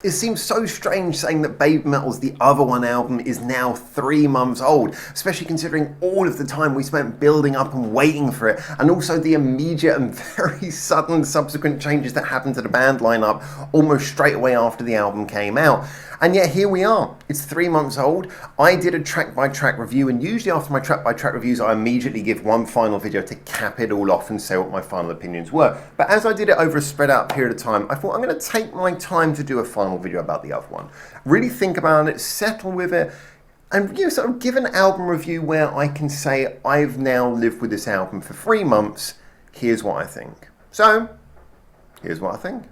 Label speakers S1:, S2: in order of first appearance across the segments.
S1: It seems so strange saying that Babymetal's The Other One album is now 3 months old, especially considering all of the time we spent building up and waiting for it, and also the immediate and very sudden subsequent changes that happened to the band lineup almost straight away after the album came out. And yet here we are. It's 3 months old. I did a track-by-track review, and usually after my track-by-track reviews I immediately give one final video to cap it all off and say what my final opinions were. But as I did it over a spread out period of time, I thought I'm going to take my time to do a final video about the other one. Really think about it, settle with it, and sort of give an album review where I can say I've now lived with this album for 3 months. Here's what I think. So, here's what I think.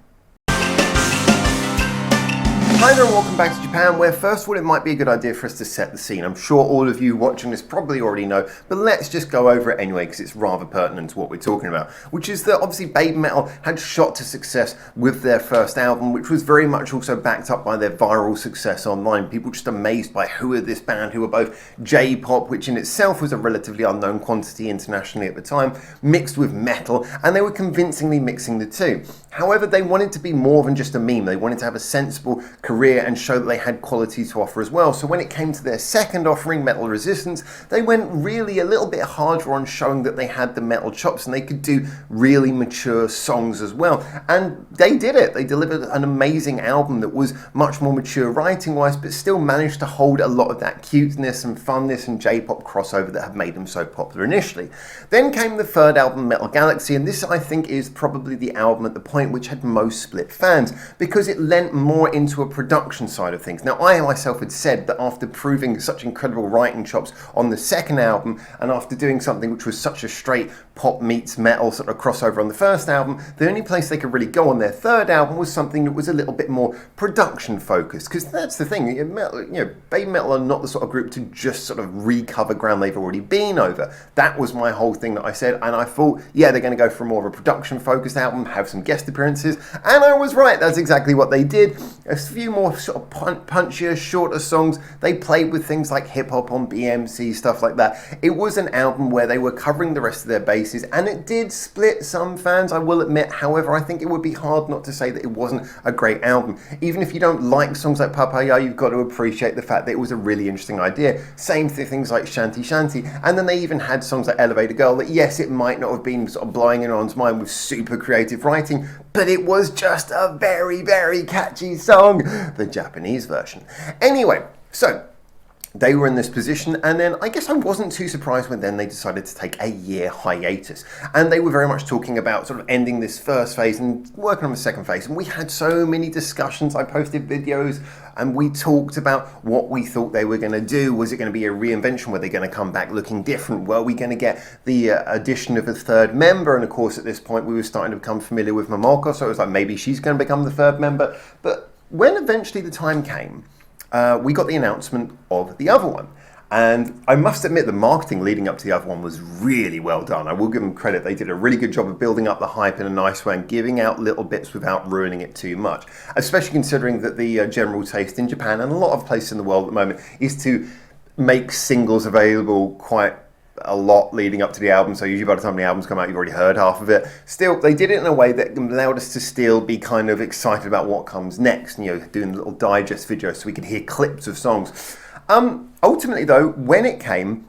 S1: Hi there and welcome back to Japan, where first of all it might be a good idea for us to set the scene. I'm sure all of you watching this probably already know, but let's just go over it anyway because it's rather pertinent to what we're talking about. Which is that obviously Babymetal had shot to success with their first album, which was very much also backed up by their viral success online. People just amazed by who are this band who were both J-pop, which in itself was a relatively unknown quantity internationally at the time, mixed with metal, and they were convincingly mixing the two. However, they wanted to be more than just a meme. They wanted to have a sensible career and show that they had quality to offer as well. So when it came to their second offering, Metal Resistance, they went really a little bit harder on showing that they had the metal chops and they could do really mature songs as well. And they did it. They delivered an amazing album that was much more mature writing-wise, but still managed to hold a lot of that cuteness and funness and J-pop crossover that had made them so popular initially. Then came the third album, Metal Galaxy, and this I think is probably the album at the point which had most split fans because it lent more into a production side of things. Now, I myself had said that after proving such incredible writing chops on the second album and after doing something which was such a straight pop meets metal sort of crossover on the first album, the only place they could really go on their third album was something that was a little bit more production focused, because that's the thing, Babymetal are not the sort of group to just sort of recover ground they've already been over. That was my whole thing that I said, and I thought, yeah, they're going to go for more of a production focused album, have some guest appearances, and I was right. That's exactly what they did. A few more sort of punchier, shorter songs. They played with things like hip hop on BMC, stuff like that. It was an album where they were covering the rest of their bases, and it did split some fans, I will admit. However, I think it would be hard not to say that it wasn't a great album. Even if you don't like songs like Poppier, you've got to appreciate the fact that it was a really interesting idea. Same things like Shanty Shanty, and then they even had songs like Elevator Girl that, yes, it might not have been sort of blowing anyone's mind with super creative writing, but it was just a very, very catchy song, the Japanese version. Anyway, so they were in this position, and then I guess I wasn't too surprised when then they decided to take a year hiatus. And they were very much talking about sort of ending this first phase and working on the second phase. And we had so many discussions. I posted videos and we talked about what we thought they were going to do. Was it going to be a reinvention? Were they going to come back looking different? Were we going to get the addition of a third member? And of course, at this point, we were starting to become familiar with Momoko, so it was like maybe she's going to become the third member. But when eventually the time came, we got the announcement of the other one. And I must admit the marketing leading up to the other one was really well done. I will give them credit. They did a really good job of building up the hype in a nice way and giving out little bits without ruining it too much. Especially considering that the general taste in Japan and a lot of places in the world at the moment is to make singles available quite a lot leading up to the album, so usually by the time the albums come out you've already heard half of it. Still, they did it in a way that allowed us to still be kind of excited about what comes next, doing little digest videos so we could hear clips of songs. Ultimately though, when it came,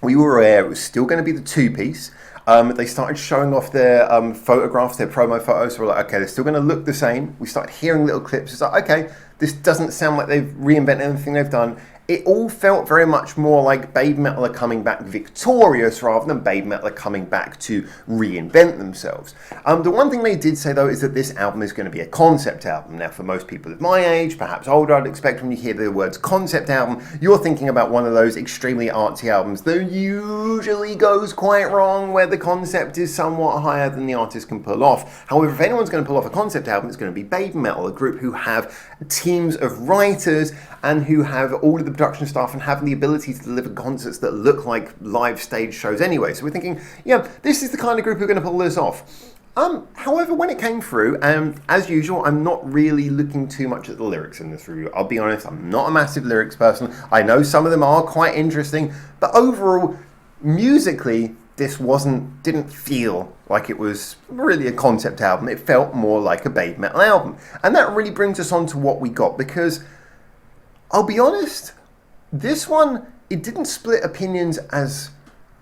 S1: we were aware it was still going to be the two-piece. They started showing off their photographs, their promo photos, so we're like, okay, they're still going to look the same. We started hearing little clips. It's like, okay, this doesn't sound like they've reinvented anything they've done. It all felt very much more like Babymetal are coming back victorious rather than Babymetal are coming back to reinvent themselves. The one thing they did say though is that this album is going to be a concept album. Now for most people of my age, perhaps older, I'd expect when you hear the words concept album, you're thinking about one of those extremely artsy albums that usually goes quite wrong, where the concept is somewhat higher than the artist can pull off. However, if anyone's going to pull off a concept album, it's going to be Babymetal, a group who have teams of writers and who have all of the production staff and have the ability to deliver concerts that look like live stage shows anyway. So we're thinking, yeah, this is the kind of group who are going to pull this off. However, when it came through, as usual, I'm not really looking too much at the lyrics in this review. I'll be honest, I'm not a massive lyrics person. I know some of them are quite interesting, but overall, musically, this didn't feel like it was really a concept album. It felt more like a Babymetal album. And that really brings us on to what we got, because I'll be honest, this one, it didn't split opinions as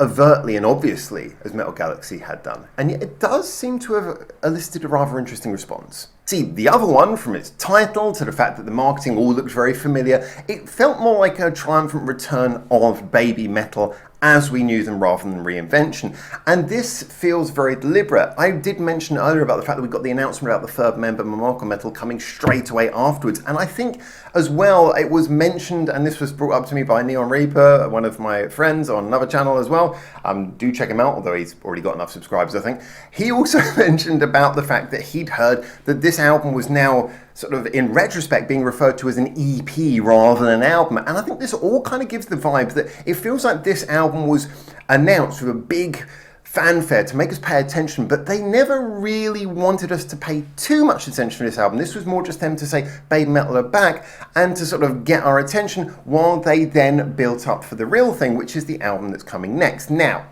S1: overtly and obviously as Metal Galaxy had done, and yet it does seem to have elicited a rather interesting response. See, the other one, from its title to the fact that the marketing all looks very familiar, it felt more like a triumphant return of Babymetal as we knew them rather than reinvention. And this feels very deliberate. I did mention earlier about the fact that we got the announcement about the third member, Metal, coming straight away afterwards. And I think as well, it was mentioned, and this was brought up to me by Neon Reaper, one of my friends on another channel as well. Do check him out, although he's already got enough subscribers, I think. He also mentioned about the fact that he'd heard that this album was now sort of in retrospect being referred to as an EP rather than an album. And I think this all kind of gives the vibe that it feels like this album was announced with a big fanfare to make us pay attention, but they never really wanted us to pay too much attention to this album. This was more just them to say Babymetal are back and to sort of get our attention while they then built up for the real thing, which is the album that's coming next. Now,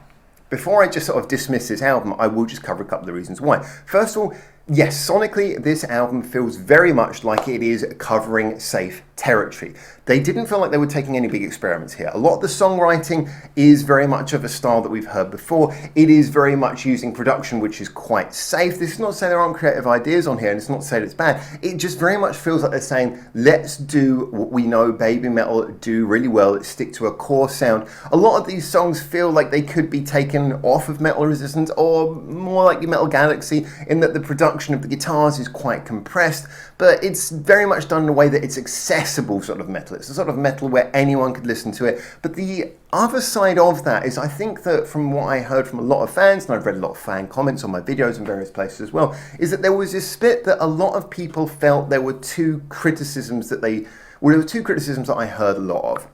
S1: before I just sort of dismiss this album, I will just cover a couple of reasons why. First of all, yes, sonically, this album feels very much like it is covering safe territory. They didn't feel like they were taking any big experiments here. A lot of the songwriting is very much of a style that we've heard before. It is very much using production, which is quite safe. This is not to say there aren't creative ideas on here, and it's not to say that it's bad. It just very much feels like they're saying, let's do what we know Babymetal do really well. Let's stick to a core sound. A lot of these songs feel like they could be taken off of Metal Resistance, or more like the Metal Galaxy, in that the production of the guitars is quite compressed, but it's very much done in a way that it's accessible sort of metal. It's a sort of metal where anyone could listen to it. But the other side of that is, I think that from what I heard from a lot of fans, and I've read a lot of fan comments on my videos in various places as well, is that there was this split that a lot of people felt there were two criticisms that I heard a lot of.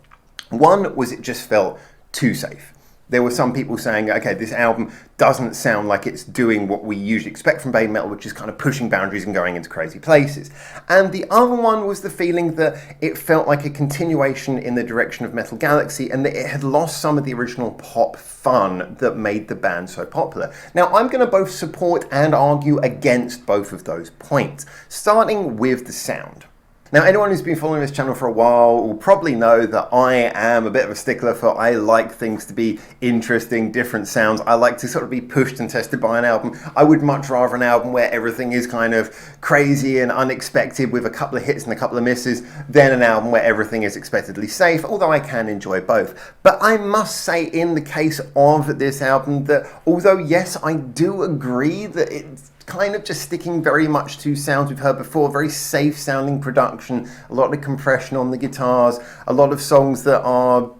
S1: One was it just felt too safe. There were some people saying, okay, this album doesn't sound like it's doing what we usually expect from Babymetal, which is kind of pushing boundaries and going into crazy places. And the other one was the feeling that it felt like a continuation in the direction of Metal Galaxy, and that it had lost some of the original pop fun that made the band so popular. Now, I'm going to both support and argue against both of those points, starting with the sound. Now, anyone who's been following this channel for a while will probably know that I am a bit of a stickler for, I like things to be interesting, different sounds. I like to sort of be pushed and tested by an album. I would much rather an album where everything is kind of crazy and unexpected with a couple of hits and a couple of misses than an album where everything is expectedly safe, although I can enjoy both. But I must say, in the case of this album, that although yes, I do agree that it's kind of just sticking very much to sounds we've heard before, very safe sounding production, a lot of compression on the guitars, a lot of songs that are,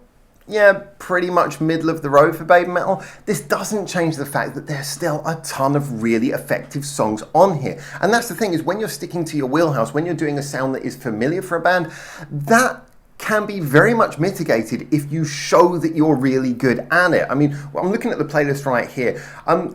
S1: yeah, pretty much middle of the road for Babymetal. This doesn't change the fact that there's still a ton of really effective songs on here. And that's the thing, is when you're sticking to your wheelhouse, when you're doing a sound that is familiar for a band, that can be very much mitigated if you show that you're really good at it. I mean, I'm looking at the playlist right here.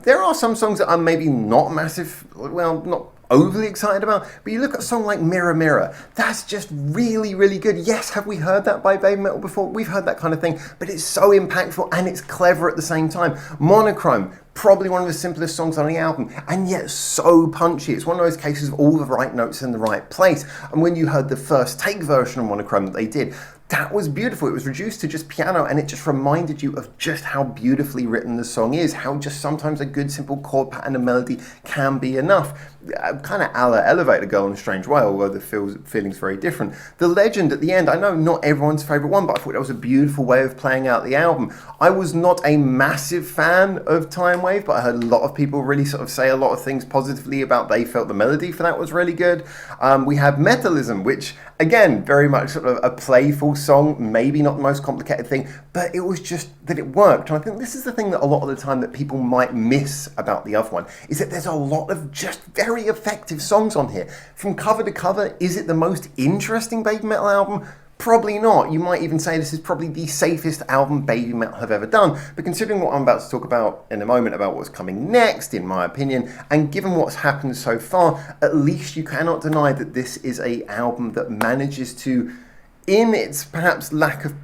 S1: There are some songs that I'm maybe not not overly excited about, but you look at a song like Mirror Mirror, that's just really, really good. Yes, have we heard that by Babymetal before? We've heard that kind of thing, but it's so impactful and it's clever at the same time. Monochrome, probably one of the simplest songs on the album, and yet so punchy. It's one of those cases of all the right notes in the right place. And when you heard the first take version of Monochrome that they did, that was beautiful. It was reduced to just piano, and it just reminded you of just how beautifully written the song is, how just sometimes a good simple chord pattern and melody can be enough. Kind of a la Elevator Girl in a strange way, although the feeling's very different. The Legend at the end, I know not everyone's favourite one, but I thought that was a beautiful way of playing out the album. I was not a massive fan of Time Wave, but I heard a lot of people really sort of say a lot of things positively about they felt the melody for that was really good. We have Metalism, which again, very much sort of a playful song, maybe not the most complicated thing, but it was just that it worked. And I think this is the thing that a lot of the time that people might miss about the other one, is that there's a lot of just very effective songs on here. From cover to cover, is it the most interesting Babymetal album? Probably not. You might even say this is probably the safest album Babymetal have ever done. But considering what I'm about to talk about in a moment about what's coming next, in my opinion, and given what's happened so far, at least you cannot deny that this is an album that manages to, in its perhaps lack of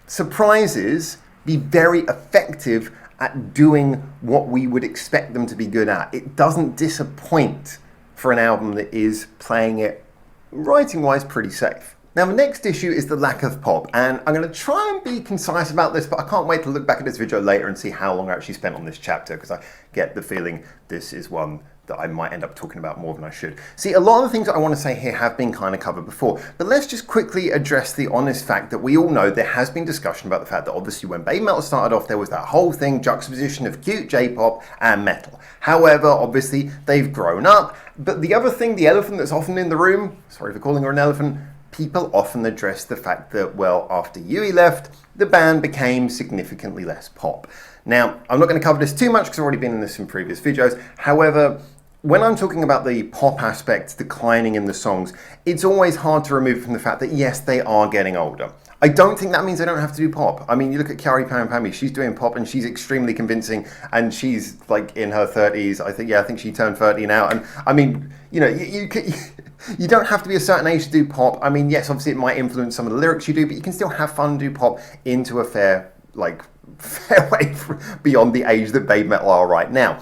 S1: surprises, be very effective at doing what we would expect them to be good at. It doesn't disappoint for an album that is playing it, writing-wise, pretty safe. Now, the next issue is the lack of pop, and I'm going to try and be concise about this, but I can't wait to look back at this video later and see how long I actually spent on this chapter, because I get the feeling this is one that I might end up talking about more than I should. See, a lot of the things that I want to say here have been kind of covered before, but let's just quickly address the honest fact that we all know there has been discussion about the fact that obviously when Babymetal started off, there was that whole thing, juxtaposition of cute J-pop and metal. However, obviously, they've grown up, but the other thing, the elephant that's often in the room, sorry for calling her an elephant, people often address the fact that, well, after Yui left, the band became significantly less pop. Now, I'm not going to cover this too much because I've already been in this in previous videos. However, when I'm talking about the pop aspects declining in the songs, it's always hard to remove from the fact that, yes, they are getting older. I don't think that means they don't have to do pop. I mean, you look at Kyary Pamipami, she's doing pop and she's extremely convincing and she's like in her 30s. I think she turned 30 now. And I mean, you know, you don't have to be a certain age to do pop. I mean, yes, obviously it might influence some of the lyrics you do, but you can still have fun and do pop into a fair way beyond the age that Babymetal are right now.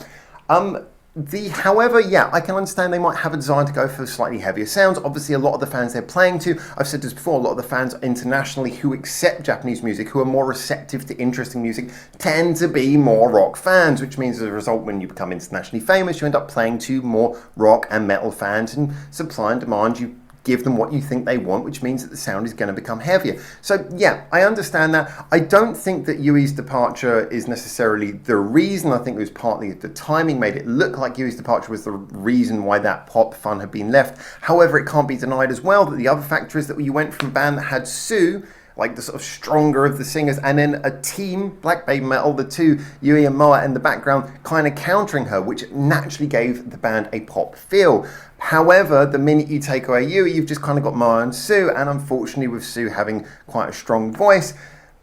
S1: However, yeah, I can understand they might have a desire to go for slightly heavier sounds. Obviously, a lot of the fans they're playing to, I've said this before, a lot of the fans internationally who accept Japanese music, who are more receptive to interesting music, tend to be more rock fans, which means as a result, when you become internationally famous, you end up playing to more rock and metal fans, and supply and demand, you give them what you think they want, which means that the sound is going to become heavier. So yeah, I understand that. I don't think that Yui's departure is necessarily the reason. I think it was partly the timing made it look like Yui's departure was the reason why that pop fun had been left. However, it can't be denied as well that the other factor is that you went from a band that had Sue, like the sort of stronger of the singers, and then a team, Black Babymetal, the two, Yui and Moa in the background, kind of countering her, which naturally gave the band a pop feel. However, the minute you take away Yui, you've just kind of got Moa and Sue, and unfortunately with Sue having quite a strong voice,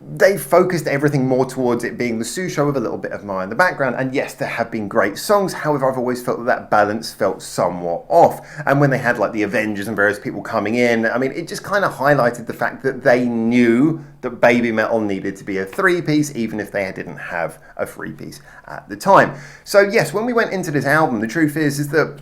S1: they focused everything more towards it being the Sue show with a little bit of Moa in the background. And yes, there have been great songs. However, I've always felt that that balance felt somewhat off. And when they had like the Avengers and various people coming in, I mean, it just kind of highlighted the fact that they knew that Babymetal needed to be a three-piece, even if they didn't have a three-piece at the time. So yes, when we went into this album, the truth is that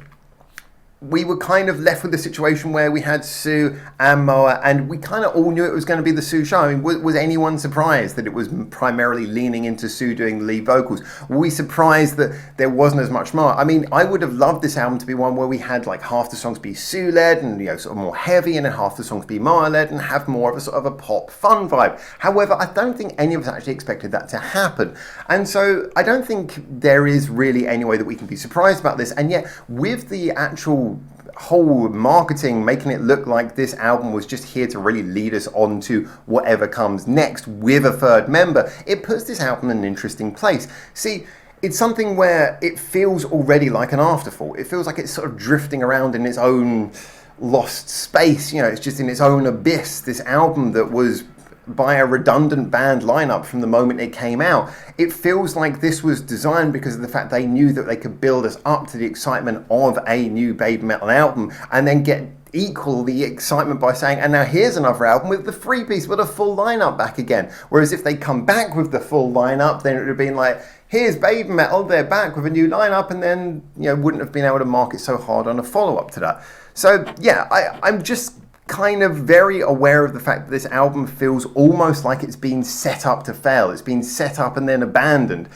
S1: we were kind of left with the situation where we had Sue and Moa, and we kind of all knew it was going to be the Sue show. I mean, was anyone surprised that it was primarily leaning into Sue doing the lead vocals? Were we surprised that there wasn't as much Moa? I mean, I would have loved this album to be one where we had like half the songs be Sue-led and, you know, sort of more heavy, and then half the songs be Moa-led and have more of a sort of a pop fun vibe. However, I don't think any of us actually expected that to happen. And so I don't think there is really any way that we can be surprised about this. And yet, with the actual whole marketing making it look like this album was just here to really lead us on to whatever comes next with a third member, it puts this album in an interesting place. See, it's something where it feels already like an afterthought. It feels like it's sort of drifting around in its own lost space. You know, it's just in its own abyss. This album that was by a redundant band lineup from the moment it came out. It feels like this was designed because of the fact they knew that they could build us up to the excitement of a new Babymetal album and then get equal the excitement by saying, and now here's another album with the three-piece, with a full lineup back again. Whereas if they come back with the full lineup, then it would have been like, here's Babymetal, they're back with a new lineup, and then, you know, wouldn't have been able to market so hard on a follow-up to that. So yeah, I'm just kind of very aware of the fact that this album feels almost like it's been set up to fail. It's been set up and then abandoned.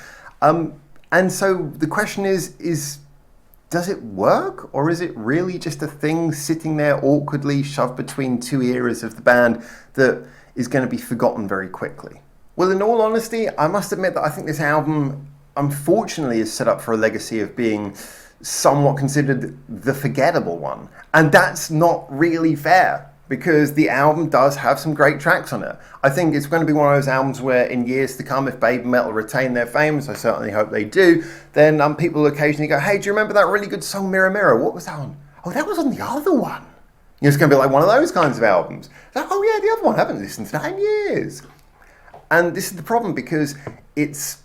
S1: And so the question is, does it work? Or is it really just a thing sitting there awkwardly shoved between two eras of the band that is going to be forgotten very quickly? Well, in all honesty, I must admit that I think this album, unfortunately, is set up for a legacy of being somewhat considered the forgettable one. And that's not really fair, because the album does have some great tracks on it. I think it's going to be one of those albums where in years to come, if Babymetal retain their fame, as I certainly hope they do, then people will occasionally go, hey, do you remember that really good song Mirror Mirror? What was that on? Oh, that was on the other one. You know, it's going to be like one of those kinds of albums. Like, oh yeah, the other one, I haven't listened to that in years. And this is the problem, because it's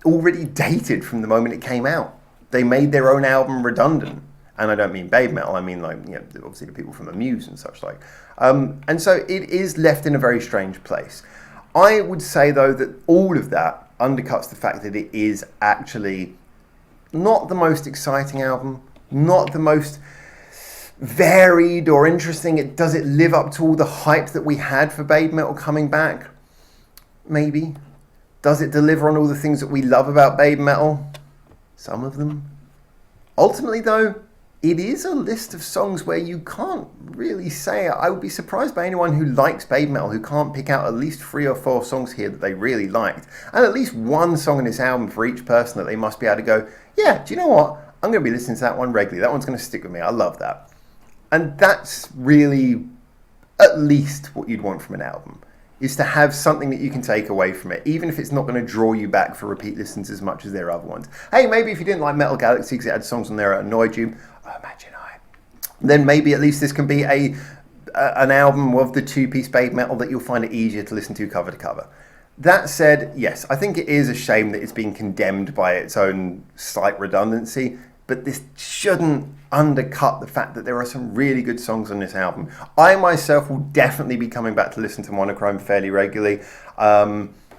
S1: already dated from the moment it came out. They made their own album redundant. And I don't mean Babymetal, I mean, like, you know, obviously the people from Amuse and such like. And so it is left in a very strange place. I would say, though, that all of that undercuts the fact that it is actually not the most exciting album, not the most varied or interesting. Does it live up to all the hype that we had for Babymetal coming back? Maybe. Does it deliver on all the things that we love about Babymetal? Some of them. Ultimately though, it is a list of songs where you can't really say, I would be surprised by anyone who likes Babymetal who can't pick out at least 3 or 4 songs here that they really liked. And at least one song in this album for each person that they must be able to go, yeah, do you know what? I'm going to be listening to that one regularly. That one's going to stick with me. I love that. And that's really at least what you'd want from an album, is to have something that you can take away from it, even if it's not going to draw you back for repeat listens as much as their other ones. Hey, maybe if you didn't like Metal Galaxy because it had songs on there that annoyed you, then maybe at least this can be an album of the 2-piece Babymetal that you'll find it easier to listen to cover to cover. That said, yes, I think it is a shame that it's being condemned by its own slight redundancy, but this shouldn't undercut the fact that there are some really good songs on this album. I myself will definitely be coming back to listen to Monochrome fairly regularly.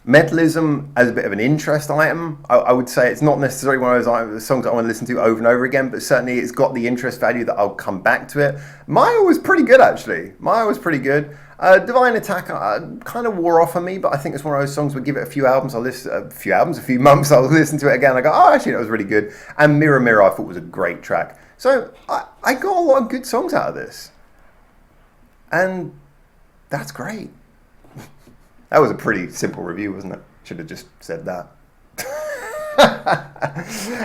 S1: Metalism as a bit of an interest item, I would say it's not necessarily one of those songs that I want to listen to over and over again, but certainly it's got the interest value that I'll come back to it. Maya was pretty good, actually. Maya was pretty good. Divine Attack kind of wore off on me, but I think it's one of those songs where give it a few albums, a few months, I'll listen to it again. I go, oh, actually, that was really good. And Mirror Mirror, I thought was a great track. So I got a lot of good songs out of this. And that's great. That was a pretty simple review, wasn't it? Should have just said that.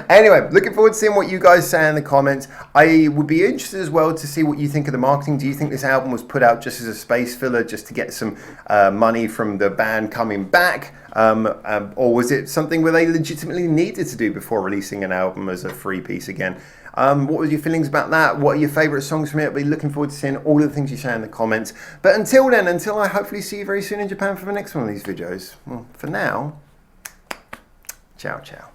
S1: Anyway, looking forward to seeing what you guys say in the comments. I would be interested as well to see what you think of the marketing. Do you think this album was put out just as a space filler, just to get some money from the band coming back? Or was it something where they legitimately needed to do before releasing an album as a 3-piece again? What were your feelings about that? What are your favourite songs from it? I'll be looking forward to seeing all of the things you say in the comments. But until then, until I hopefully see you very soon in Japan for the next one of these videos, well, for now, ciao, ciao.